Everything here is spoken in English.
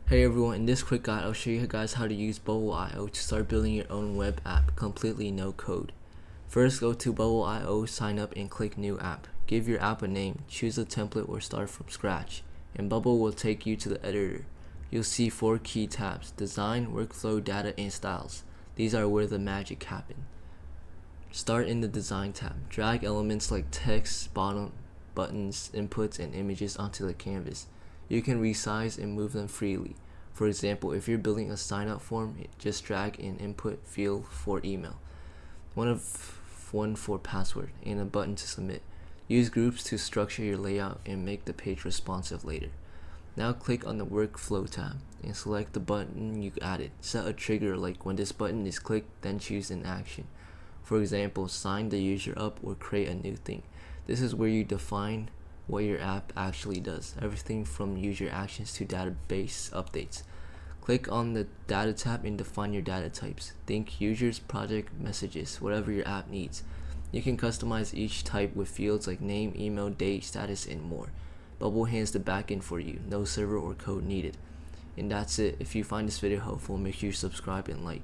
Hey everyone, in this quick guide I'll show you guys how to use Bubble.io to start building your own web app completely no code. First, go to Bubble.io, sign up and click new app. Give your app a name, choose a template or start from scratch, and Bubble will take you to the editor. You'll see 4 key tabs: design, workflow, data, and styles. These are where the magic happens. Start in the design tab. Drag elements like text, buttons, inputs, and images onto the canvas. You can resize and move them freely. For example, if you're building a sign-up form, just drag an input field for email, one for password, and a button to submit. Use groups to structure your layout and make the page responsive later. Now click on the workflow tab and select the button you added. Set a trigger like when this button is clicked, then choose an action. For example, sign the user up or create a new thing. This is where you define what your app actually does, everything from user actions to database updates. Click on the data tab and define your data types. Think users, project, messages, whatever your app needs. You can customize each type with fields like name, email, date, status, and more. Bubble hands the backend for you, no server or code needed. And that's it. If you find this video helpful, make sure you subscribe and like.